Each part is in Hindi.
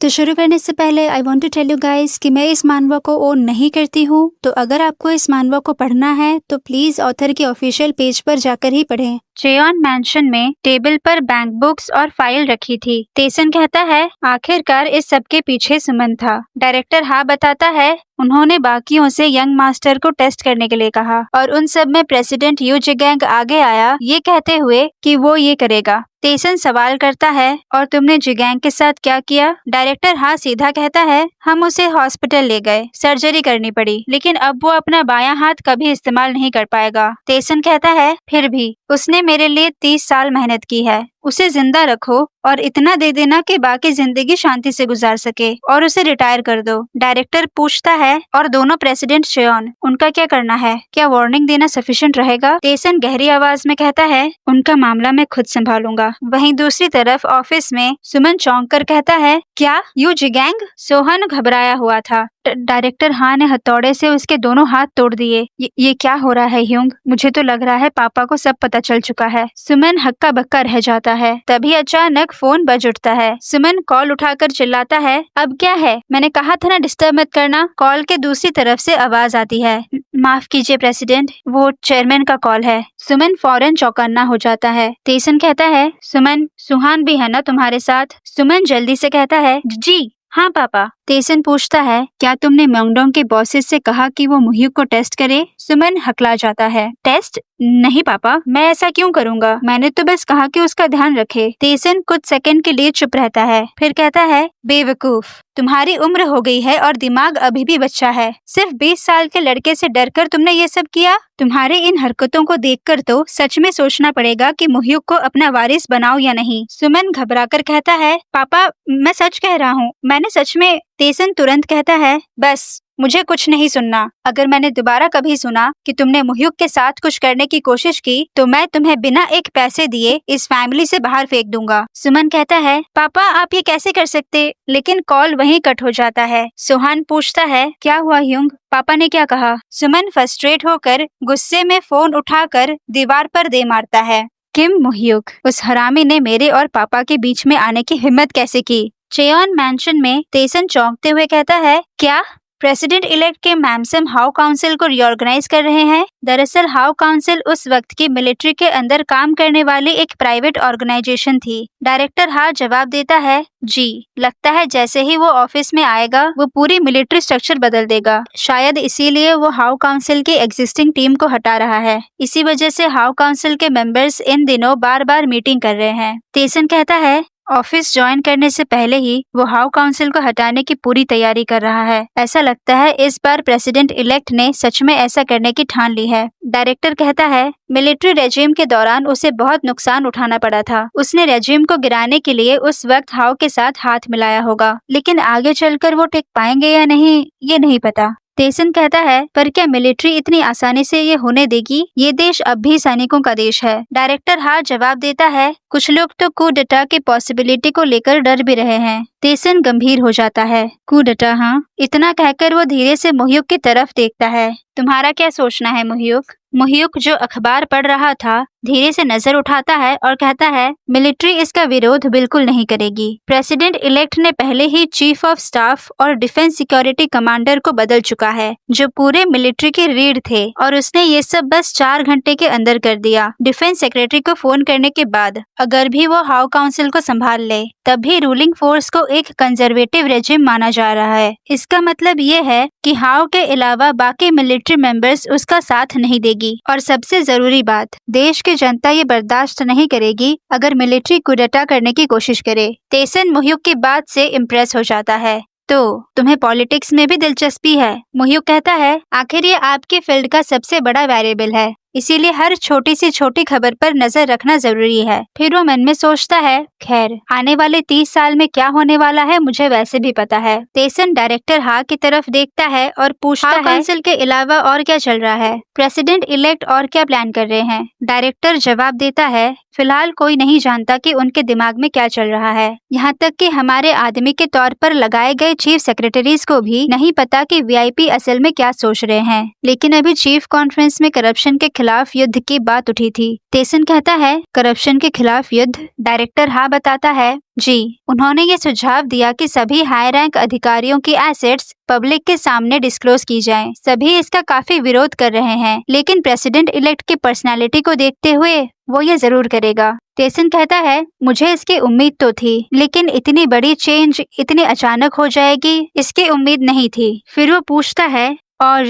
तो शुरू करने से पहले I want to tell you guys कि मैं इस मानवा को ओन नहीं करती हूँ, तो अगर आपको इस मानवा को पढ़ना है तो प्लीज ऑथर के ऑफिशियल पेज पर जाकर ही पढ़ें। चेयॉन मैंशन में टेबल पर बैंक बुक्स और फाइल रखी थी। तेसन कहता है आखिरकार इस सब के पीछे सुमन था। डायरेक्टर हाँ बताता है उन्होंने बाकियों से यंग मास्टर को टेस्ट करने के लिए कहा और उन सब में प्रेसिडेंट यू जिगैंग आगे आया ये कहते हुए कि वो ये करेगा। तेसन सवाल करता है और तुमने जिगैंग के साथ क्या किया? डायरेक्टर हाँ सीधा कहता है हम उसे हॉस्पिटल ले गए, सर्जरी करनी पड़ी, लेकिन अब वो अपना बायां हाथ कभी इस्तेमाल नहीं कर पाएगा। तेसन कहता है फिर भी उसने मेरे लिए 30 साल मेहनत की है, उसे जिंदा रखो और इतना दे देना कि बाकी जिंदगी शांति से गुजार सके और उसे रिटायर कर दो। डायरेक्टर पूछता है और दोनों प्रेसिडेंट चेयॉन उनका क्या करना है? क्या वार्निंग देना सफिशिएंट रहेगा? तेसन गहरी आवाज में कहता है उनका मामला मैं खुद संभालूंगा। वहीं दूसरी तरफ ऑफिस में सुमन चौंक कर कहता है क्या यू जिगैंग? सोहन घबराया हुआ था। डायरेक्टर हाँ ने हथौड़े से उसके दोनों हाथ तोड़ दिए। ये क्या हो रहा है ह्यूंग? मुझे तो लग रहा है पापा को सब पता चल चुका है। सुमन हक्का बक्का रह जाता है। तभी अचानक फोन बज उठता है। सुमन कॉल उठाकर चिल्लाता है अब क्या है? मैंने कहा था ना डिस्टर्ब मत करना। कॉल के दूसरी तरफ से आवाज आती है माफ कीजिए प्रेसिडेंट, वो चेयरमैन का कॉल है। सुमन फौरन चौकन्ना हो जाता है। तेसन कहता है सुमन सुहान भी है ना तुम्हारे साथ? सुमन जल्दी से कहता है जी हाँ पापा। तेसन पूछता है क्या तुमने म्योंगडोंग के बॉसेस से कहा कि वो मुह्यूक को टेस्ट करे? सुमन हकला जाता है। टेस्ट? नहीं पापा, मैं ऐसा क्यों करूँगा? मैंने तो बस कहा कि उसका ध्यान रखे। तेसन कुछ सेकंड के लिए चुप रहता है, फिर कहता है बेवकूफ, तुम्हारी उम्र हो गई है और दिमाग अभी भी बच्चा है। सिर्फ 20 साल के लड़के से डरकर तुमने ये सब किया? तुम्हारे इन हरकतों को देखकर तो सच में सोचना पड़ेगा कि मुह्यूक को अपना वारिस बनाओ या नहीं। सुमन घबराकर कहता है पापा मैं सच कह रहा हूँ, मैंने सच में। तेसन तुरंत कहता है बस मुझे कुछ नहीं सुनना। अगर मैंने दोबारा कभी सुना कि तुमने मुह्यूक के साथ कुछ करने की कोशिश की तो मैं तुम्हें बिना एक पैसे दिए इस फैमिली से बाहर फेंक दूंगा। सुमन कहता है पापा आप ये कैसे कर सकते? लेकिन कॉल वहीं कट हो जाता है। सोहान पूछता है क्या हुआ ह्यूंग, पापा ने क्या कहा? सुमन फ्रस्ट्रेट होकर गुस्से में फोन उठाकर दीवार पर दे मारता है। किम मुह्यूक, उस हरामी ने मेरे और पापा के बीच में आने की हिम्मत कैसे की? चेयॉन मैंशन में तेसन चौंकते हुए कहता है क्या प्रेसिडेंट इलेक्ट के मैमसम हाउ काउंसिल को रीऑर्गेनाइज कर रहे हैं? दरअसल हाउ काउंसिल उस वक्त की मिलिट्री के अंदर काम करने वाली एक प्राइवेट ऑर्गेनाइजेशन थी। डायरेक्टर हाँ जवाब देता है जी, लगता है जैसे ही वो ऑफिस में आएगा वो पूरी मिलिट्री स्ट्रक्चर बदल देगा। शायद इसीलिए वो हाउ काउंसिल की एग्जिस्टिंग टीम को हटा रहा है। इसी वजह से हाउ काउंसिल के मेंबर्स इन दिनों बार बार मीटिंग कर रहे हैं। तेसन कहता है ऑफिस ज्वाइन करने से पहले ही वो हाउ काउंसिल को हटाने की पूरी तैयारी कर रहा है। ऐसा लगता है इस बार प्रेसिडेंट इलेक्ट ने सच में ऐसा करने की ठान ली है। डायरेक्टर कहता है मिलिट्री रेजिम के दौरान उसे बहुत नुकसान उठाना पड़ा था। उसने रेजिम को गिराने के लिए उस वक्त हाउ के साथ हाथ मिलाया होगा, लेकिन आगे चलकर वो टिक पाएंगे या नहीं ये नहीं पता। तेसन कहता है पर क्या मिलिट्री इतनी आसानी से ये होने देगी? ये देश अब भी सैनिकों का देश है। डायरेक्टर हाँ जवाब देता है कुछ लोग तो कू डेटा की पॉसिबिलिटी को लेकर डर भी रहे हैं। तेसन गंभीर हो जाता है। कू डेटा? हाँ। इतना कहकर वो धीरे से मुह्यूक की तरफ देखता है। तुम्हारा क्या सोचना है मुह्यूक? मुह्यूक जो अखबार पढ़ रहा था धीरे से नजर उठाता है और कहता है मिलिट्री इसका विरोध बिल्कुल नहीं करेगी। प्रेसिडेंट इलेक्ट ने पहले ही चीफ ऑफ स्टाफ और डिफेंस सिक्योरिटी कमांडर को बदल चुका है जो पूरे मिलिट्री के रीढ़ थे, और उसने ये सब बस 4 घंटे के अंदर कर दिया। डिफेंस सेक्रेटरी को फोन करने के बाद अगर भी वो हाउ काउंसिल को संभाल ले तब भी रूलिंग फोर्स को एक कंजर्वेटिव रेजिम माना जा रहा है। इसका मतलब ये है कि हाउ के अलावा बाकी मिलिट्री मेंबर्स उसका साथ नहीं देगी, और सबसे जरूरी बात देश की जनता ये बर्दाश्त नहीं करेगी अगर मिलिट्री कुडेटा करने की कोशिश करे। तेसन मुह्यूक की बात से इम्प्रेस हो जाता है। तो तुम्हें पॉलिटिक्स में भी दिलचस्पी है? मुह्यूक कहता है आखिर ये आपके फील्ड का सबसे बड़ा वेरिएबल है, इसीलिए हर छोटी सी छोटी खबर पर नजर रखना जरूरी है। फिर वो मन में सोचता है खैर आने वाले 30 साल में क्या होने वाला है मुझे वैसे भी पता है। तेसन डायरेक्टर हा की तरफ देखता है और पूछता है काउंसिल के अलावा और क्या चल रहा है? प्रेसिडेंट इलेक्ट और क्या प्लान कर रहे हैं? डायरेक्टर जवाब देता है फिलहाल कोई नहीं जानता कि उनके दिमाग में क्या चल रहा है। यहाँ तक कि हमारे आदमी के तौर पर लगाए गए चीफ सेक्रेटरीज को भी नहीं पता कि वीआईपी असल में क्या सोच रहे हैं। लेकिन अभी चीफ कॉन्फ्रेंस में करप्शन के खिलाफ युद्ध की बात उठी थी। तेसन कहता है, करप्शन के खिलाफ युद्ध? डायरेक्टर हाँ बताता है, जी। उन्होंने ये सुझाव दिया कि सभी हाई रैंक अधिकारियों की एसेट्स पब्लिक के सामने डिस्क्लोज की जाएं। सभी इसका काफी विरोध कर रहे हैं, लेकिन प्रेसिडेंट इलेक्ट की पर्सनालिटी को देखते हुए वो ये जरूर करेगा। तेसन कहता है, मुझे इसकी उम्मीद तो थी, लेकिन इतनी बड़ी चेंज इतनी अचानक हो जाएगी इसकी उम्मीद नहीं थी। फिर वो पूछता है, और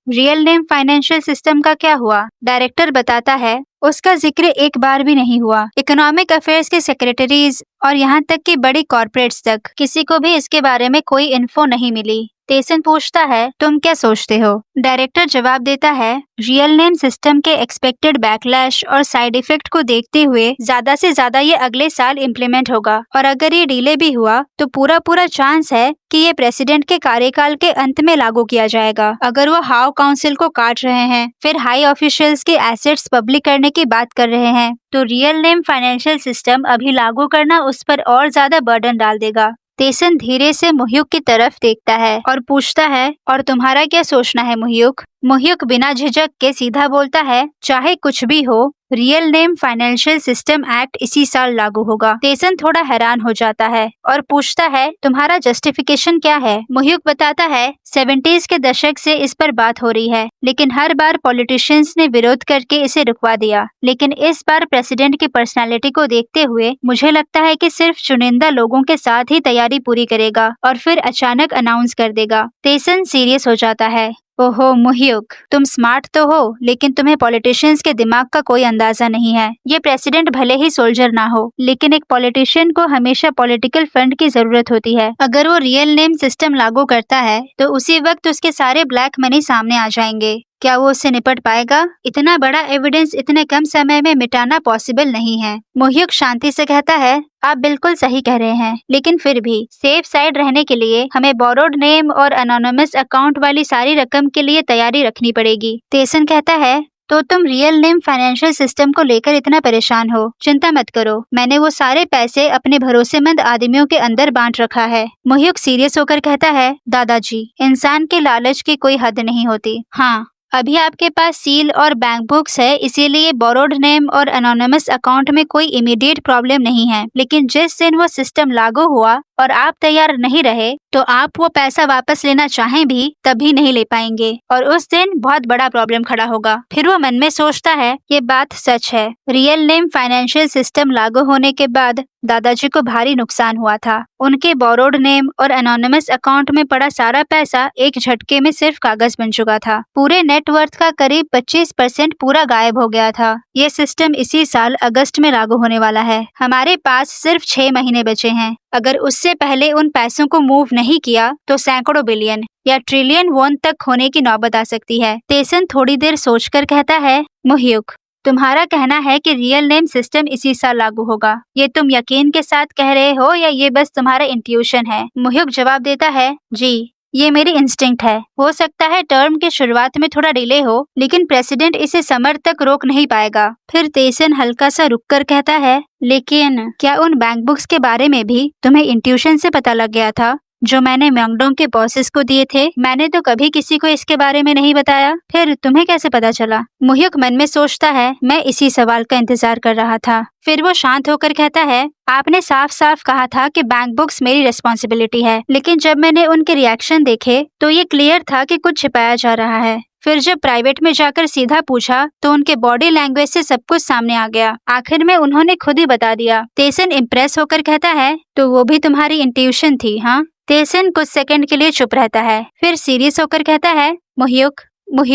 रियल नेम फाइनेंशियल सिस्टम का क्या हुआ? डायरेक्टर बताता है, उसका जिक्र एक बार भी नहीं हुआ। इकोनॉमिक अफेयर्स के सेक्रेटरीज और यहाँ तक कि बड़ी कॉर्पोरेट्स तक किसी को भी इसके बारे में कोई इन्फो नहीं मिली। तेसन पूछता है, तुम क्या सोचते हो? डायरेक्टर जवाब देता है, रियल नेम सिस्टम के एक्सपेक्टेड बैकलैश और साइड इफेक्ट को देखते हुए ज्यादा से ज्यादा ये अगले साल इम्प्लीमेंट होगा, और अगर ये डिले भी हुआ तो पूरा चांस है कि ये प्रेसिडेंट के कार्यकाल के अंत में लागू किया जाएगा। अगर वो हाउ काउंसिल को काट रहे हैं, फिर हाई ऑफिशियल्स के एसेट्स पब्लिक करने की बात कर रहे हैं, तो रियल नेम फाइनेंशियल सिस्टम अभी लागू करना उस पर और ज्यादा बर्डन डाल देगा। तेसन धीरे से मुह्युक की तरफ देखता है और पूछता है, और तुम्हारा क्या सोचना है मुह्युक? मुह्युक बिना झिझक के सीधा बोलता है, चाहे कुछ भी हो, real name financial system act इसी साल लागू होगा। तेसन थोड़ा हैरान हो जाता है और पूछता है, तुम्हारा जस्टिफिकेशन क्या है? मुह्युक बताता है, 70s के दशक से इस पर बात हो रही है, लेकिन हर बार पॉलिटिशियंस ने विरोध करके इसे रुकवा दिया, लेकिन इस बार प्रेसिडेंट की पर्सनालिटी को देखते हुए मुझे लगता है कि सिर्फ चुनिंदा लोगों के साथ ही तैयारी पूरी करेगा और फिर अचानक अनाउंस कर देगा। तेसन सीरियस हो जाता है, ओहो मुह्युक, तुम स्मार्ट तो हो, लेकिन तुम्हें पॉलिटिशियंस के दिमाग का कोई अंदाजा नहीं है। ये प्रेसिडेंट भले ही सोल्जर ना हो, लेकिन एक पॉलिटिशियन को हमेशा पॉलिटिकल फंड की जरूरत होती है। अगर वो रियल नेम सिस्टम लागू करता है तो उसी वक्त उसके सारे ब्लैक मनी सामने आ जाएंगे। क्या वो उससे निपट पाएगा? इतना बड़ा एविडेंस इतने कम समय में मिटाना पॉसिबल नहीं है। मुह्युक शांति से कहता है, आप बिल्कुल सही कह रहे हैं, लेकिन फिर भी सेफ साइड रहने के लिए हमें बोरोड नेम और अनोनिमस अकाउंट वाली सारी रकम के लिए तैयारी रखनी पड़ेगी। तेसन कहता है, तो तुम रियल नेम फाइनेंशियल सिस्टम को लेकर इतना परेशान हो? चिंता मत करो, मैंने वो सारे पैसे अपने भरोसेमंद आदमियों के अंदर बांट रखा है। मुह्युक सीरियस होकर कहता है, दादाजी, इंसान के लालच की कोई हद नहीं होती। हाँ, अभी आपके पास सील और बैंक बुक्स है, इसीलिए बोरोड नेम और अनोनिमस अकाउंट में कोई इमीडिएट प्रॉब्लम नहीं है, लेकिन जिस दिन वो सिस्टम लागू हुआ और आप तैयार नहीं रहे, तो आप वो पैसा वापस लेना चाहें भी तभी नहीं ले पाएंगे, और उस दिन बहुत बड़ा प्रॉब्लम खड़ा होगा। फिर वो मन में सोचता है, ये बात सच है। रियल नेम फाइनेंशियल सिस्टम लागू होने के बाद दादाजी को भारी नुकसान हुआ था। उनके बोरोड नेम और एनोनिमस अकाउंट में पड़ा सारा पैसा एक झटके में सिर्फ कागज बन चुका था। पूरे नेटवर्थ का करीब 25% पूरा गायब हो गया था। ये सिस्टम इसी साल अगस्त में लागू होने वाला है। हमारे पास सिर्फ 6 महीने बचे हैं। अगर उससे पहले उन पैसों को मूव नहीं किया तो सैकड़ों बिलियन या ट्रिलियन वॉन तक होने की नौबत आ सकती है। तेसन थोड़ी देर सोचकर कहता है, मुह्युक, तुम्हारा कहना है कि रियल नेम सिस्टम इसी साल लागू होगा। ये तुम यकीन के साथ कह रहे हो या ये बस तुम्हारा इंट्यूशन है? मुह्युक जवाब देता है, जी, ये मेरी इंस्टिंक्ट है। हो सकता है टर्म की शुरुआत में थोड़ा डिले हो, लेकिन प्रेसिडेंट इसे समर तक रोक नहीं पाएगा। फिर तेसन हल्का सा रुककर कहता है, लेकिन क्या उन बैंक बुक्स के बारे में भी तुम्हें इंट्यूशन से पता लग गया था जो मैंने म्योंगडोंग के बॉसेस को दिए थे? मैंने तो कभी किसी को इसके बारे में नहीं बताया, फिर तुम्हें कैसे पता चला? मुह्युक मन में सोचता है, मैं इसी सवाल का इंतजार कर रहा था। फिर वो शांत होकर कहता है, आपने साफ साफ कहा था कि बैंक बुक्स मेरी रिस्पॉन्सिबिलिटी है, लेकिन जब मैंने उनके रिएक्शन देखे तो ये क्लियर था कि कुछ छिपाया जा रहा है। फिर जब प्राइवेट में जाकर सीधा पूछा तो उनके बॉडी लैंग्वेज से सब कुछ सामने आ गया। आखिर में उन्होंने खुद ही बता दिया। तेसन इम्प्रेस होकर कहता है, तो वो भी तुम्हारी इंट्यूशन थी? हाँ। तेसन कुछ सेकंड के लिए चुप रहता है, फिर सीरियस होकर कहता है, मुह्युक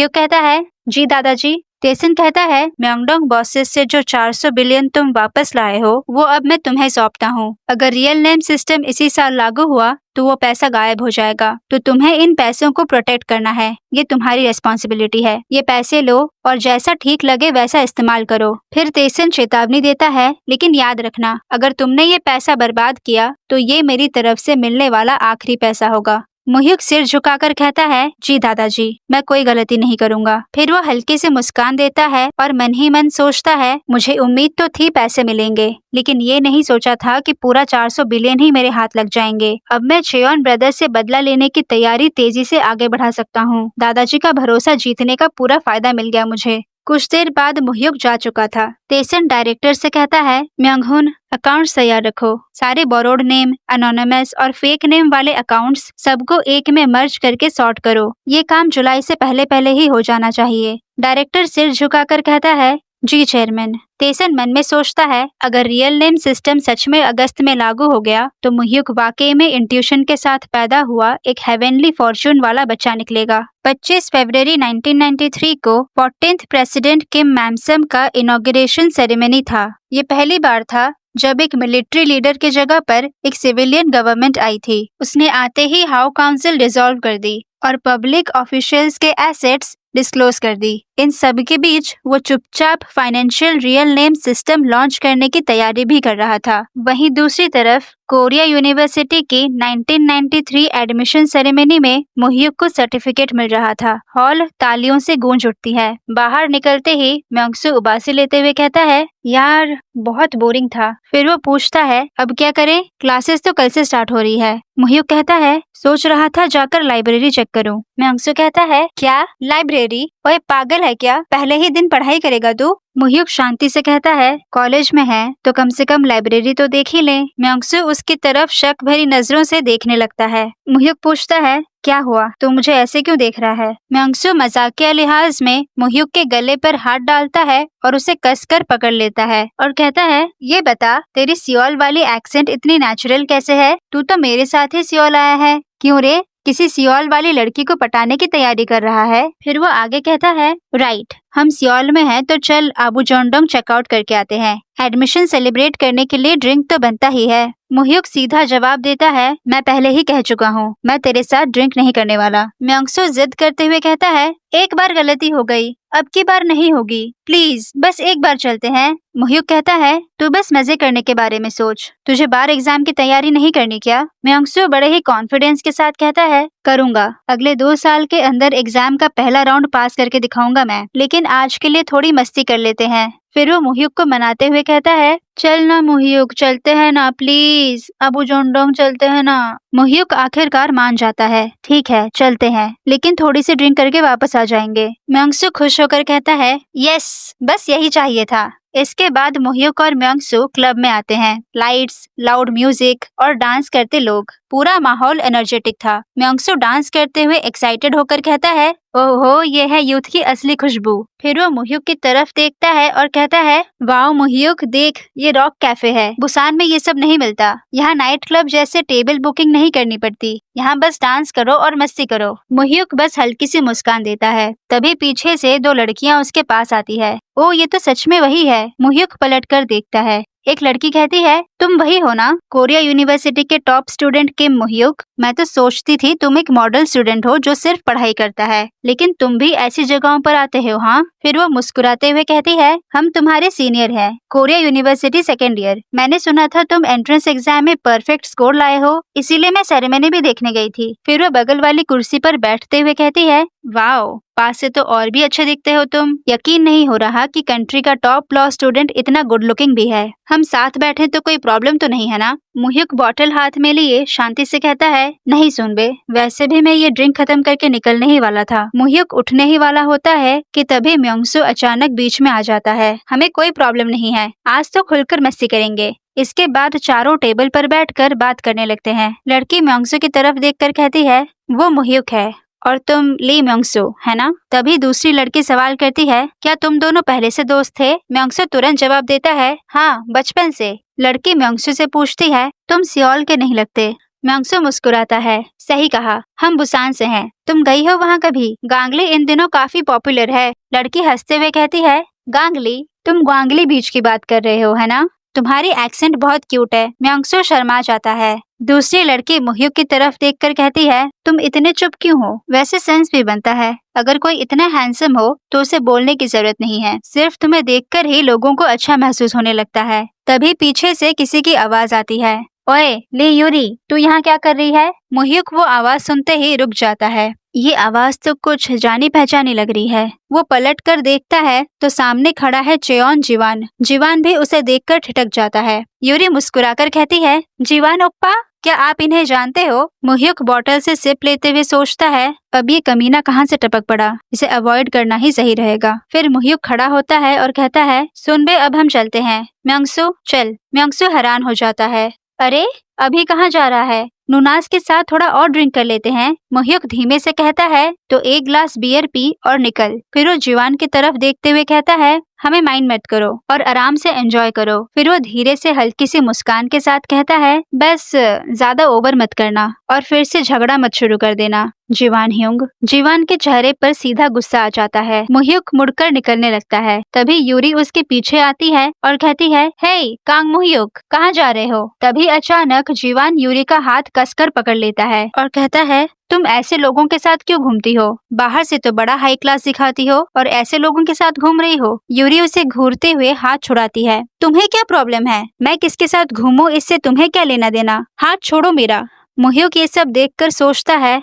कहता है, जी दादाजी। तेसन कहता है, म्योंगडोंग बॉसेस से जो 400 बिलियन तुम वापस लाए हो वो अब मैं तुम्हें सौंपता हूँ। अगर रियल नेम सिस्टम इसी साल लागू हुआ तो वो पैसा गायब हो जाएगा, तो तुम्हें इन पैसों को प्रोटेक्ट करना है। ये तुम्हारी रिस्पॉन्सिबिलिटी है। ये पैसे लो और जैसा ठीक लगे वैसा इस्तेमाल करो। फिर तेसन चेतावनी देता है, लेकिन याद रखना, अगर तुमने ये पैसा बर्बाद किया तो ये मेरी तरफ से मिलने वाला आखिरी पैसा होगा। मुह्युक सिर झुकाकर कहता है, जी दादाजी, मैं कोई गलती नहीं करूंगा। फिर वो हल्के से मुस्कान देता है और मन ही मन सोचता है, मुझे उम्मीद तो थी पैसे मिलेंगे, लेकिन ये नहीं सोचा था कि पूरा 400 बिलियन ही मेरे हाथ लग जाएंगे। अब मैं चेयोन ब्रदर्स से बदला लेने की तैयारी तेजी से आगे बढ़ा सकता हूँ। दादाजी का भरोसा जीतने का पूरा फायदा मिल गया मुझे। कुछ देर बाद मुह्युक जा चुका था। तेसन डायरेक्टर से कहता है, म्योंगहुन अकाउंट्स तैयार रखो। सारे बोरोड नेम, अनोनिमस और फेक नेम वाले अकाउंट्स सबको एक में मर्ज करके सॉर्ट करो। ये काम जुलाई से पहले पहले ही हो जाना चाहिए। डायरेक्टर सिर झुकाकर कहता है, जी चेयरमैन। तेसन मन में सोचता है, अगर रियल नेम सिस्टम सच में अगस्त में लागू हो गया तो मुह्युक वाकई में इंट्यूशन के साथ पैदा हुआ एक हेवनली फॉर्चून वाला बच्चा निकलेगा। 25 फरवरी 1993 को 14th प्रेसिडेंट किम मैमसम का इनॉग्रेशन सेरेमनी था। ये पहली बार था जब एक मिलिट्री लीडर की जगह पर एक सिविलियन गवर्नमेंट आई थी। उसने आते ही हाउ काउंसिल डिसॉल्व कर दी और पब्लिक ऑफिशियल्स के एसेट्स डिस्क्लोज कर दी। इन सब के बीच वो चुपचाप financial real name system launch करने की तैयारी भी कर रहा था। वहीं दूसरी तरफ कोरिया यूनिवर्सिटी की 1993 एडमिशन सेरेमनी में मुह्युक को सर्टिफिकेट मिल रहा था। हॉल तालियों से गूंज उठती है। बाहर निकलते ही म्योंगसू उबासी लेते हुए कहता है, यार बहुत बोरिंग था। फिर वो पूछता है, अब क्या करें? क्लासेस तो कल से स्टार्ट हो रही है। मुह्युक कहता है, सोच रहा था जाकर लाइब्रेरी चेक करूं। म्योंगसू कहता है, क्या लाइब्रेरी? ओए पागल है क्या? पहले ही दिन पढ़ाई करेगा तू? मुह्युक शांति से कहता है, कॉलेज में है तो कम से कम लाइब्रेरी तो देख ही ले। म्योंगसू उसकी तरफ शक भरी नजरों से देखने लगता है। मुह्युक पूछता है, क्या हुआ? तू मुझे ऐसे क्यों देख रहा है? म्योंगसू मजाकिया लिहाज में मुह्युक के गले पर हाथ डालता है और उसे कसकर पकड़ लेता है और कहता है, ये बता, तेरी सियोल वाली एक्सेंट इतनी नेचुरल कैसे है? तू तो मेरे साथ ही सियोल आया है। क्यों रे? किसी सियोल वाली लड़की को पटाने की तैयारी कर रहा है? फिर वो आगे कहता है, राइट, हम सियोल में हैं तो चल आबू जोंडोंग चेकआउट करके आते हैं। एडमिशन सेलिब्रेट करने के लिए ड्रिंक तो बनता ही है। मुह्युक सीधा जवाब देता है, मैं पहले ही कह चुका हूँ, मैं तेरे साथ ड्रिंक नहीं करने वाला। म्योंगसू जिद करते हुए कहता है, एक बार गलती हो गई, अब की बार नहीं होगी, प्लीज बस एक बार चलते हैं। मुह्युक कहता है, तू बस मजे करने के बारे में सोच, तुझे बार एग्जाम की तैयारी नहीं करनी क्या? म्योंगसू बड़े ही कॉन्फिडेंस के साथ कहता है, करूंगा, अगले 2 साल के अंदर एग्जाम का पहला राउंड पास करके दिखाऊंगा मैं, लेकिन आज के लिए थोड़ी मस्ती कर लेते हैं। फिर वो मुह्युक को मनाते हुए कहता है, चल ना मुह्युक, चलते हैं ना प्लीज, आबू जोंडोंग चलते हैं ना। मुह्युक आखिरकार मान जाता है, ठीक है चलते हैं, लेकिन थोड़ी सी ड्रिंक करके वापस आ जाएंगे। म्योंगसू खुश होकर कहता है, यस, बस यही चाहिए था। इसके बाद मुह्युक और म्योंगसू क्लब में आते हैं। लाइट्स, लाउड म्यूजिक और डांस करते लोग, पूरा माहौल एनर्जेटिक था। म्योंगसू डांस करते हुए एक्साइटेड होकर कहता है, ओहो, ये है यूथ की असली खुशबू। फिर वो मुह्युक की तरफ देखता है और कहता है, वाओ मुह्युक, देख ये रॉक कैफे है, बुसान में ये सब नहीं मिलता। यहाँ नाइट क्लब जैसे टेबल बुकिंग नहीं करनी पड़ती, यहाँ बस डांस करो और मस्ती करो। मुह्युक बस हल्की सी मुस्कान देता है। तभी पीछे से 2 लड़कियाँ उसके पास आती है। ओ, ये तो सच में वही है। मुह्युक पलटकर देखता है। एक लड़की कहती है, तुम वही हो ना, कोरिया यूनिवर्सिटी के टॉप स्टूडेंट किम मुह्युक? मैं तो सोचती थी तुम एक मॉडल स्टूडेंट हो जो सिर्फ पढ़ाई करता है, लेकिन तुम भी ऐसी जगहों पर आते हो। हाँ? फिर वो मुस्कुराते हुए कहती है, हम तुम्हारे सीनियर हैं, कोरिया यूनिवर्सिटी 2nd ईयर। मैंने सुना था तुम एंट्रेंस एग्जाम में परफेक्ट स्कोर लाए हो, इसीलिए मैं सेरेमनी भी देखने गई थी। फिर वो बगल वाली कुर्सी पर बैठते हुए कहती है, वाओ, पास से तो और भी अच्छे दिखते हो तुम। यकीन नहीं हो रहा कि कंट्री का टॉप लॉ स्टूडेंट इतना गुड लुकिंग भी है। हम साथ बैठे तो कोई प्रॉब्लम तो नहीं है ना? मुह्युक बॉटल हाथ में लिए शांति से कहता है, नहीं सुन बे, वैसे भी मैं ये ड्रिंक खत्म करके निकलने ही वाला था। मुह्युक उठने ही वाला होता है कि तभी म्योंगसू अचानक बीच में आ जाता है। हमें कोई प्रॉब्लम नहीं है, आज तो खुलकर मस्ती करेंगे। इसके बाद चारों टेबल पर बैठकर बात करने लगते हैं। लड़की म्योंगसू की तरफ देखकर कहती है, वो मुह्युक है और तुम ली म्योंगसू, है ना? तभी दूसरी लड़की सवाल करती है, क्या तुम दोनों पहले से दोस्त थे? म्योंगसू तुरंत जवाब देता है, हाँ, बचपन से। लड़की म्योंगसू से पूछती है, तुम सियोल के नहीं लगते। म्योंगसू मुस्कुराता है, सही कहा, हम बुसान से हैं। तुम गई हो वहाँ कभी? गांगली इन दिनों काफी पॉपुलर है। लड़की हंसते हुए कहती है, गांगली? तुम ग्वांगली बीच की बात कर रहे हो, है ना? तुम्हारी एक्सेंट बहुत क्यूट है। म्योंगसू शर्मा जाता है। दूसरी लड़की मुह्युक की तरफ देखकर कहती है, तुम इतने चुप क्यों हो? वैसे सेंस भी बनता है, अगर कोई इतना हैंडसम हो तो उसे बोलने की जरूरत नहीं है, सिर्फ तुम्हें देखकर ही लोगों को अच्छा महसूस होने लगता है। तभी पीछे से किसी की आवाज आती है, ओए ली यूरी, तू यहाँ क्या कर रही है? मुह्युक वो आवाज सुनते ही रुक जाता है। ये आवाज तो कुछ जानी पहचानी लग रही है। वो पलट कर देखता है तो सामने खड़ा है चेयोन जीवान। जीवान भी उसे देखकर ठिठक जाता है। यूरी मुस्कुराकर कहती है, जीवान ओप्पा, क्या आप इन्हें जानते हो? मुह्युक बॉटल से सिप लेते हुए सोचता है, अब ये कमीना कहाँ से टपक पड़ा, इसे अवॉइड करना ही सही रहेगा। फिर मुह्युक खड़ा होता है और कहता है, सुन बे, अब हम चलते हैं। म्योंगसू चल। म्योंगसू हैरान हो जाता है, अरे अभी कहाँ जा रहा है? नूनास के साथ थोड़ा और ड्रिंक कर लेते हैं। मुह्युक धीमे से कहता है, तो एक ग्लास बियर पी और निकल। फिर वो जीवान की तरफ देखते हुए कहता है, हमें माइंड मत करो और आराम से एंजॉय करो। फिर वो धीरे से हल्की सी मुस्कान के साथ कहता है, बस ज्यादा ओवर मत करना और फिर से झगड़ा मत शुरू कर देना। जीवान ह्युंग। जीवान के चेहरे पर सीधा गुस्सा आ जाता है। मुह्युक मुड़कर निकलने लगता है। तभी यूरी उसके पीछे आती है और कहती है, हे कांग मुह्युक, कहाँ जा रहे हो? तभी अचानक जीवान यूरी का हाथ कसकर पकड़ लेता है और कहता है, तुम ऐसे लोगों के साथ क्यों घूमती हो? बाहर से तो बड़ा हाई क्लास दिखाती हो और ऐसे लोगों के साथ घूम रही हो। यूरी उसे घूरते हुए हाथ छुड़ाती है। तुम्हें क्या प्रॉब्लम है? मैं किसके साथ घूमूं इससे तुम्हें क्या लेना देना? हाथ छोड़ो मेरा। मुह्युक ये सब देखकर सोचता है,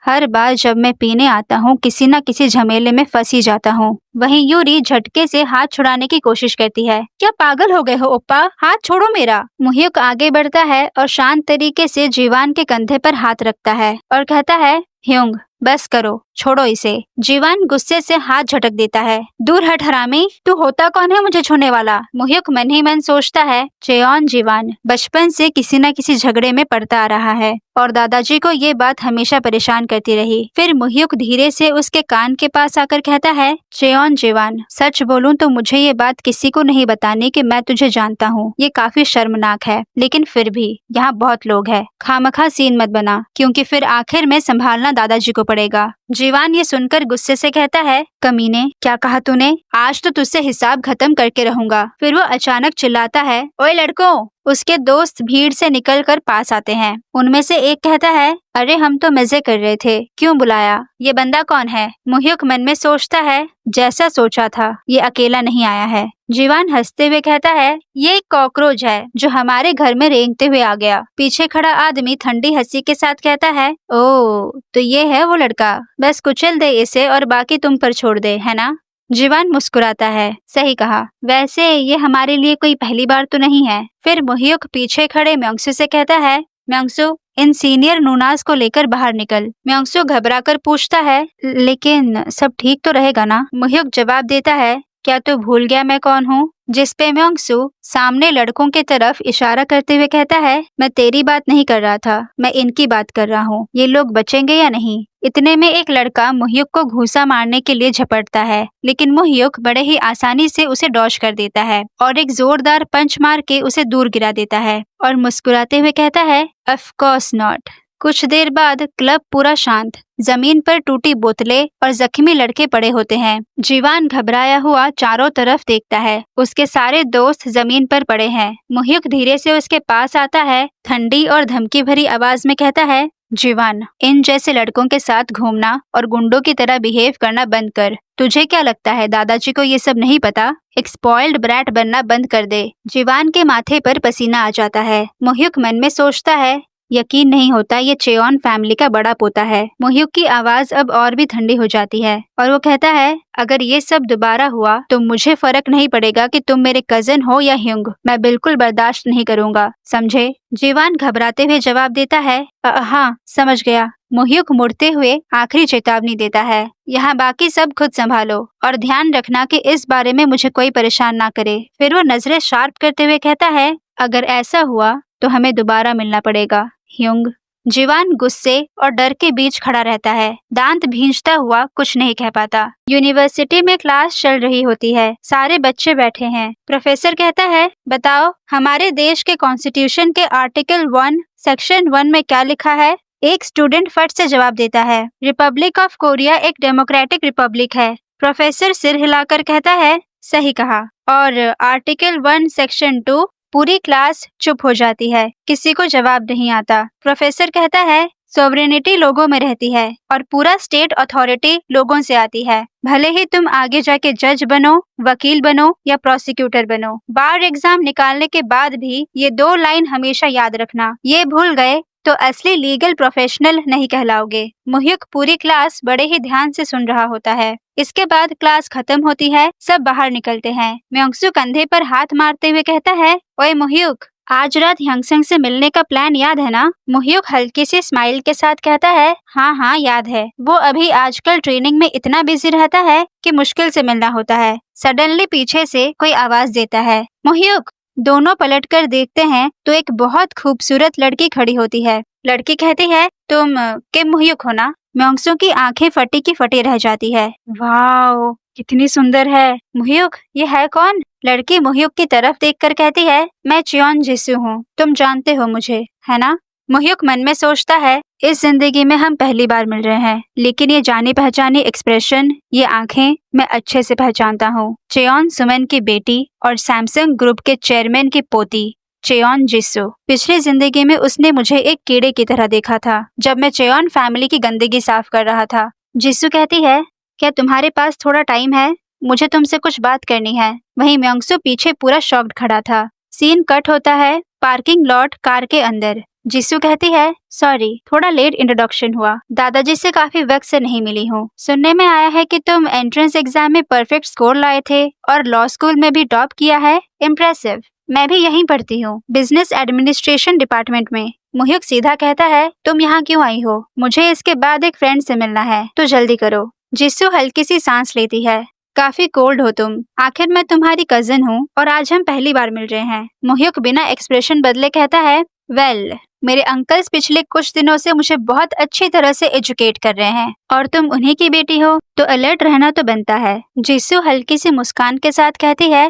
हर बार जब मैं पीने आता हूँ किसी न किसी झमेले में फंस ही जाता हूँ। वहीं यूरी झटके से हाथ छुड़ाने की कोशिश करती है। क्या पागल हो गए हो ओप्पा? हाथ छोड़ो मेरा। मुह्युक आगे बढ़ता है और शांत तरीके से जीवान के कंधे पर हाथ रखता है और कहता है, ह्युंग बस करो, छोड़ो इसे। जीवान गुस्से से हाथ झटक देता है। दूर हट हरामी, तू होता कौन है मुझे छूने वाला? मुह्युक मन ही मन सोचता है, चेयोन जीवान बचपन से किसी न किसी झगड़े में पड़ता आ रहा है और दादाजी को ये बात हमेशा परेशान करती रही। फिर मुह्युक धीरे से उसके कान के पास आकर कहता है, चेयोन जीवान, सच बोलूं तो मुझे ये बात किसी को नहीं बतानी कि मैं तुझे जानता हूँ। ये काफी शर्मनाक है, लेकिन फिर भी यहाँ बहुत लोग हैं। खामखा सीन मत बना, क्योंकि फिर आखिर में संभालना दादाजी को पड़ेगा। जीवान ये सुनकर गुस्से से कहता है, कमीने, क्या कहा तूने? आज तो तुझसे हिसाब खत्म करके रहूंगा। फिर वो अचानक चिल्लाता है, ओए लड़कों। उसके दोस्त भीड़ से निकलकर पास आते हैं। उनमें से एक कहता है, अरे हम तो मजे कर रहे थे, क्यों बुलाया? ये बंदा कौन है? मुह्युक मन में सोचता है, जैसा सोचा था, ये अकेला नहीं आया है। जीवान हंसते हुए कहता है, ये एक कॉकरोच है जो हमारे घर में रेंगते हुए आ गया। पीछे खड़ा आदमी ठंडी हंसी के साथ कहता है, ओ तो ये है वो लड़का, बस कुचल दे इसे और बाकी तुम पर छोड़ दे, है ना? जीवान मुस्कुराता है, सही कहा, वैसे ये हमारे लिए कोई पहली बार तो नहीं है। फिर मुह्युक पीछे खड़े म्योंगसू से कहता है, म्योंगसू इन सीनियर नूनास को लेकर बाहर निकल। म्योंगसू घबराकर पूछता है, लेकिन सब ठीक तो रहेगा ना? मुह्युक जवाब देता है, क्या तू भूल गया मैं कौन हूँ? जिस पे म्योंगसू सामने लड़कों के तरफ इशारा करते हुए कहता है, मैं तेरी बात नहीं कर रहा था, मैं इनकी बात कर रहा हूँ। ये लोग बचेंगे या नहीं? इतने में एक लड़का मुह्युक को घूंसा मारने के लिए झपटता है, लेकिन मुह्युक बड़े ही आसानी से उसे डॉज कर देता है और एक जोरदार पंच मार के उसे दूर गिरा देता है और मुस्कुराते हुए कहता है, ऑफ कोर्स नॉट। कुछ देर बाद क्लब पूरा शांत, जमीन पर टूटी बोतलें और जख्मी लड़के पड़े होते हैं। जीवान घबराया हुआ चारों तरफ देखता है। उसके सारे दोस्त जमीन पर पड़े हैं। मुह्युक धीरे से उसके पास आता है, ठंडी और धमकी भरी आवाज में कहता है, जीवान, इन जैसे लड़कों के साथ घूमना और गुंडों की तरह बिहेव करना बंद कर। तुझे क्या लगता है दादाजी को ये सब नहीं पता? एक स्पॉइल्ड ब्रैट बनना बंद कर दे। जीवान के माथे पर पसीना आ जाता है। मुह्युक मन में सोचता है, यकीन नहीं होता ये चेयोन फैमिली का बड़ा पोता है। मुह्युक की आवाज अब और भी ठंडी हो जाती है और वो कहता है, अगर ये सब दोबारा हुआ तो मुझे फर्क नहीं पड़ेगा कि तुम मेरे कजन हो या ह्युंग, मैं बिल्कुल बर्दाश्त नहीं करूंगा, समझे? जीवान घबराते हुए जवाब देता है, हाँ समझ गया। मुह्युक मुड़ते हुए आखिरी चेतावनी देता है, यहाँ बाकी सब खुद संभालो और ध्यान रखना कि इस बारे में मुझे कोई परेशान ना करे। फिर वो नजरें शार्प करते हुए कहता है, अगर ऐसा हुआ तो हमें दोबारा मिलना पड़ेगा, ह्युंग। जीवान गुस्से और डर के बीच खड़ा रहता है, दांत भींचता हुआ कुछ नहीं कह पाता। यूनिवर्सिटी में क्लास चल रही होती है, सारे बच्चे बैठे हैं। प्रोफेसर कहता है, बताओ हमारे देश के कॉन्स्टिट्यूशन के आर्टिकल 1 सेक्शन 1 में क्या लिखा है? एक स्टूडेंट फट से जवाब देता है, रिपब्लिक ऑफ कोरिया एक डेमोक्रेटिक रिपब्लिक है। प्रोफेसर सिर हिलाकर कहता है, सही कहा। और आर्टिकल 1 सेक्शन 2? पूरी क्लास चुप हो जाती है, किसी को जवाब नहीं आता। प्रोफेसर कहता है, सोवरेनिटी लोगों में रहती है और पूरा स्टेट अथॉरिटी लोगों से आती है। भले ही तुम आगे जाके जज बनो, वकील बनो या प्रोसिक्यूटर बनो, बार एग्जाम निकालने के बाद भी ये 2 लाइन हमेशा याद रखना। ये भूल गए तो असली लीगल प्रोफेशनल नहीं कहलाओगे। मुह्युक पूरी क्लास बड़े ही ध्यान से सुन रहा होता है। इसके बाद क्लास खत्म होती है, सब बाहर निकलते हैं। म्योंगसू कंधे पर हाथ मारते हुए कहता है, ओए मुह्युक, आज रात यंगसंग से मिलने का प्लान याद है ना? मोह्युक हल्की सी स्माइल के साथ कहता है, हाँ हाँ याद है। वो अभी आजकल ट्रेनिंग में इतना बिजी रहता है कि मुश्किल से मिलना होता है। सडनली पीछे से कोई आवाज देता है, मोह्युक। दोनों पलटकर देखते हैं तो एक बहुत खूबसूरत लड़की खड़ी होती है। लड़की कहती है, तुम किम मोह्युक हो ना? म्योंगसू की आंखें फटी की फटी रह जाती है। वाओ, कितनी सुंदर है। मोह्युक, ये है कौन? लड़की मोह्युक की तरफ देखकर कहती है, मैं चियोन जिसू हूँ, तुम जानते हो मुझे, है ना? मोह्युक मन में सोचता है, इस जिंदगी में हम पहली बार मिल रहे हैं, लेकिन ये जानी पहचानी एक्सप्रेशन, ये आंखें मैं अच्छे से पहचानता हूँ। चेयोन सुमन की बेटी और सैमसंग ग्रुप के चेयरमैन की पोती चेयोन जिसू। पिछली जिंदगी में उसने मुझे एक कीड़े की तरह देखा था जब मैं चेयोन फैमिली की गंदगी साफ कर रहा था। जिसू कहती है, क्या तुम्हारे पास थोड़ा टाइम है? मुझे तुमसे कुछ बात करनी है। वहीं म्योंगसू पीछे पूरा शॉक्ड खड़ा था। सीन कट होता है पार्किंग लॉट कार के अंदर। जिसू कहती है, सॉरी थोड़ा लेट इंट्रोडक्शन हुआ, दादाजी से काफी वक्त से नहीं मिली हूँ। सुनने में आया है कि तुम एंट्रेंस एग्जाम में परफेक्ट स्कोर लाए थे और लॉ स्कूल में भी टॉप किया है, इम्प्रेसिव। मैं भी यहीं पढ़ती हूँ, बिजनेस एडमिनिस्ट्रेशन डिपार्टमेंट में। मोह्युक सीधा कहता है, तुम यहाँ क्यों आई हो? मुझे इसके बाद एक फ्रेंड से मिलना है, तो जल्दी करो। जिसू हल्की सी सांस लेती है, काफी कोल्ड हो तुम, आखिर मैं तुम्हारी कजिन हूँ और आज हम पहली बार मिल रहे हैं। मोह्युक बिना एक्सप्रेशन बदले कहता है, वेल मेरे अंकल्स पिछले कुछ दिनों से मुझे बहुत अच्छी तरह से एजुकेट कर रहे हैं और तुम उन्हीं की बेटी हो तो अलर्ट रहना तो बनता है। जिसू हल्की सी मुस्कान के साथ कहती है,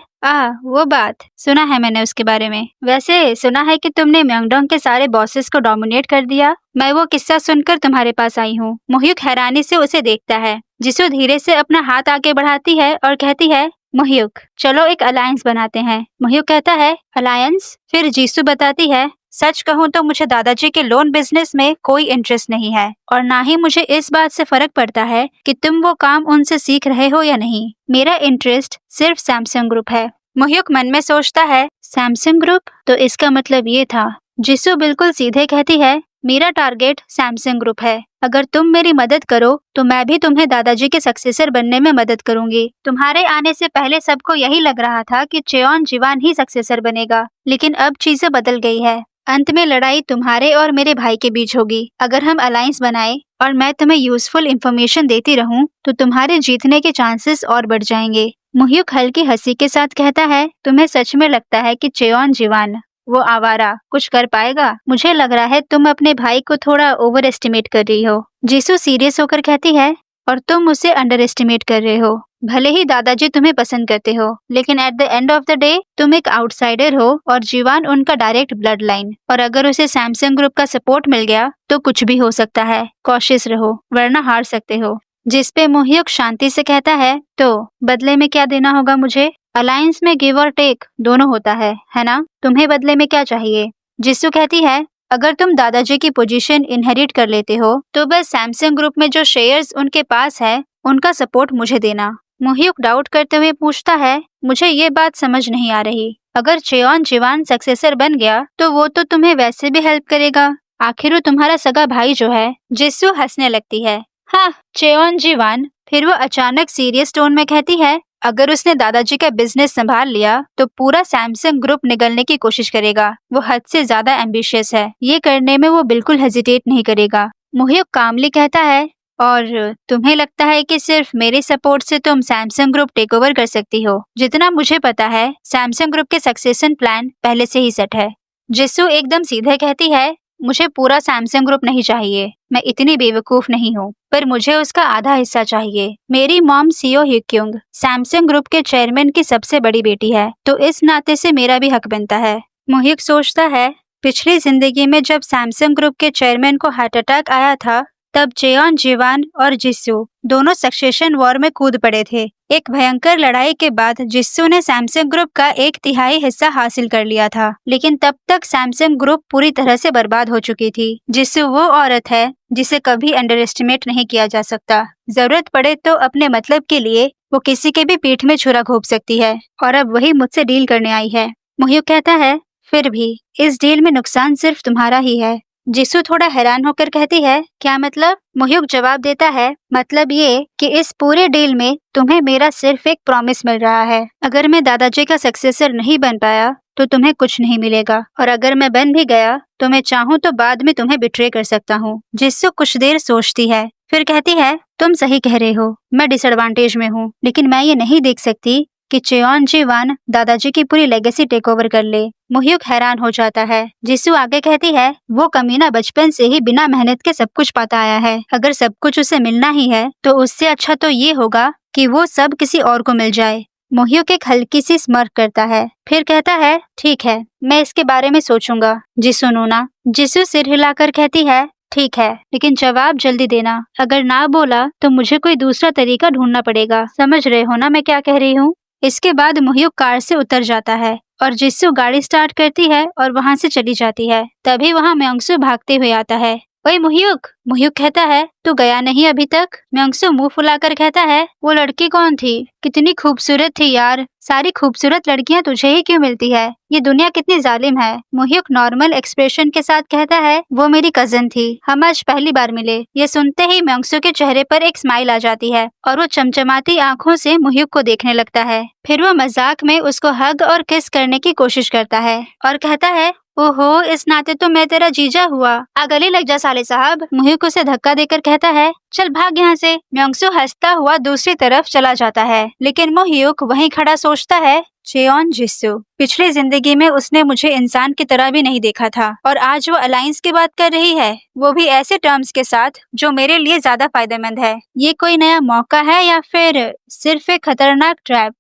वो बात सुना है मैंने उसके बारे में। वैसे सुना है कि तुमने म्योंगडोंग के सारे बॉसेस को डोमिनेट कर दिया। मैं वो किस्सा सुनकर तुम्हारे पास आई हूँ। मोह्युक हैरानी से उसे देखता है। जिसू धीरे से अपना हाथ आगे बढ़ाती है और कहती है, मोह्युक चलो एक अलायंस बनाते हैं। मोह्युक कहता है, अलायंस? फिर जिसू बताती है, सच कहूँ तो मुझे दादाजी के लोन बिजनेस में कोई इंटरेस्ट नहीं है और ना ही मुझे इस बात से फर्क पड़ता है कि तुम वो काम उनसे सीख रहे हो या नहीं। मेरा इंटरेस्ट सिर्फ सैमसंग ग्रुप है। मोह्युक मन में सोचता है, सैमसंग ग्रुप? तो इसका मतलब ये था। जिसू बिल्कुल सीधे कहती है, मेरा टारगेट सैमसंग ग्रुप है। अगर तुम मेरी मदद करो तो मैं भी तुम्हें दादाजी के सक्सेसर बनने में मदद करूंगी। तुम्हारे आने से पहले सबको यही लग रहा था कि चेयोन जीवान ही सक्सेसर बनेगा, लेकिन अब चीजें बदल गई है। अंत में लड़ाई तुम्हारे और मेरे भाई के बीच होगी। अगर हम अलायंस बनाए और मैं तुम्हें यूजफुल इंफॉर्मेशन देती रहूं तो तुम्हारे जीतने के चांसेस और बढ़ जाएंगे। मोह्युक हल्की हंसी के साथ कहता है, तुम्हें सच में लगता है कि चेयोन जीवान, वो आवारा, कुछ कर पाएगा? मुझे लग रहा है तुम अपने भाई को थोड़ा ओवर एस्टिमेट कर रही हो। जिसू सीरियस होकर कहती है, और तुम उसे अंडर एस्टिमेट कर रहे हो। भले ही दादाजी तुम्हें पसंद करते हो, लेकिन at the end of the day तुम एक आउटसाइडर हो और जीवान उनका डायरेक्ट ब्लड लाइन। और अगर उसे सैमसंग ग्रुप का सपोर्ट मिल गया तो कुछ भी हो सकता है। कॉशियस रहो वरना हार सकते हो। जिस पे मोह्युक शांति से कहता है, तो बदले में क्या देना होगा मुझे? अलायंस में गिव और टेक दोनों होता है ना? तुम्हें बदले में क्या चाहिए? जिसू कहती है, अगर तुम दादाजी की पोजीशन इनहेरिट कर लेते हो तो बस सैमसंग ग्रुप में जो शेयर्स उनके पास है उनका सपोर्ट मुझे देना। मोह्युक डाउट करते हुए पूछता है, मुझे ये बात समझ नहीं आ रही। अगर चेयोन जीवान सक्सेसर बन गया तो वो तो तुम्हें वैसे भी हेल्प करेगा, आखिर वो तुम्हारा सगा भाई जो है। जिसू हंसने लगती है, हाँ चेयोन जीवान। फिर वो अचानक सीरियस टोन में कहती है, अगर उसने दादाजी का बिजनेस संभाल लिया तो पूरा सैमसंग ग्रुप निगलने की कोशिश करेगा। वो हद से ज्यादा एम्बिशियस है, ये करने में वो बिल्कुल हेजिटेट नहीं करेगा। मोह्युक कामली कहता है, और तुम्हें लगता है कि सिर्फ मेरे सपोर्ट से तुम सैमसंग ग्रुप टेक ओवर कर सकती हो? जितना मुझे पता है सैमसंग ग्रुप के सक्सेशन प्लान पहले से ही सेट है। जिसू एकदम सीधे कहती है, मुझे पूरा सैमसंग ग्रुप नहीं चाहिए, मैं इतनी बेवकूफ नहीं हूँ, पर मुझे उसका आधा हिस्सा चाहिए। मेरी मॉम सीओ ह्युक्युंग सैमसंग ग्रुप के चेयरमैन की सबसे बड़ी बेटी है, तो इस नाते से मेरा भी हक बनता है। मोह्युक सोचता है, पिछली जिंदगी में जब सैमसंग ग्रुप के चेयरमैन को हार्ट अटैक आया था तब चेयोन जीवान और जिसू दोनों सक्सेशन वॉर में कूद पड़े थे। एक भयंकर लड़ाई के बाद जिसू ने सैमसंग ग्रुप का 1/3 हिस्सा हासिल कर लिया था, लेकिन तब तक सैमसंग ग्रुप पूरी तरह से बर्बाद हो चुकी थी। जिसू वो औरत है जिसे कभी अंडर एस्टिमेट नहीं किया जा सकता। जरूरत पड़े तो अपने मतलब के लिए वो किसी के भी पीठ में छुरा घोंप सकती है, और अब वही मुझसे डील करने आई है। मोह्युक कहता है, फिर भी इस डील में नुकसान सिर्फ तुम्हारा ही है। जिसू थोड़ा हैरान होकर कहती है, क्या मतलब? मोह्युक जवाब देता है, मतलब ये कि इस पूरे डील में तुम्हें मेरा सिर्फ एक प्रॉमिस मिल रहा है। अगर मैं दादाजी का सक्सेसर नहीं बन पाया तो तुम्हें कुछ नहीं मिलेगा, और अगर मैं बन भी गया तो मैं चाहूँ तो बाद में तुम्हें बिट्रे कर सकता हूँ। जिस्सू कुछ देर सोचती है, फिर कहती है, तुम सही कह रहे हो, मैं डिसएडवांटेज में हूँ, लेकिन मैं ये नहीं देख सकती कि चेयोन जी-वन दादाजी की पूरी लेगेसी टेक ओवर कर ले। मोह्युक हैरान हो जाता है। जिस्सू आगे कहती है, वो कमीना बचपन से ही बिना मेहनत के सब कुछ पाता आया है। अगर सब कुछ उसे मिलना ही है तो उससे अच्छा तो ये होगा कि वो सब किसी और को मिल जाए। मोह्युक एक हल्की सी स्मर्क करता है, फिर कहता है, ठीक है, मैं इसके बारे में सोचूंगा। जिस्सू नूना। जिस्सू सिर हिलाकर कहती है, ठीक है, लेकिन जवाब जल्दी देना। अगर ना बोला तो मुझे कोई दूसरा तरीका ढूंढना पड़ेगा। समझ रहे हो ना मैं क्या कह रही हूँ? इसके बाद मोह्युक कार से उतर जाता है और जिस्सू गाड़ी स्टार्ट करती है और वहाँ से चली जाती है। तभी वहाँ म्योंगसू भागते हुए आता है। ओए मोह्युक! मोह्युक कहता है, तू गया नहीं अभी तक? म्योंगसू मुंह फुलाकर कहता है, वो लड़की कौन थी? कितनी खूबसूरत थी यार। सारी खूबसूरत लड़कियां तुझे ही क्यों मिलती है? ये दुनिया कितनी जालिम है। मोह्युक नॉर्मल एक्सप्रेशन के साथ कहता है, वो मेरी कजन थी, हम आज पहली बार मिले। ये सुनते ही म्योंगसू के चेहरे पर एक स्माइल आ जाती है और वो चमचमाती आंखों से मोह्युक को देखने लगता है। फिर वो मजाक में उसको हग और किस करने की कोशिश करता है और कहता है, ओहो, इस नाते तो मैं तेरा जीजा हुआ। आ गले लग जा साले साहब। मोह्युक उसे धक्का देकर कहता है, चल भाग यहाँ से। म्योंगसू हंसता हुआ दूसरी तरफ चला जाता है, लेकिन मोह्युक वहीं खड़ा सोचता है, चेयोन जिस्सू, पिछली जिंदगी में उसने मुझे इंसान की तरह भी नहीं देखा था और आज वो अलायंस की बात कर रही है, वो भी ऐसे टर्म्स के साथ जो मेरे लिए ज्यादा फायदेमंद है। ये कोई नया मौका है या फिर सिर्फ एक खतरनाक ट्रैप?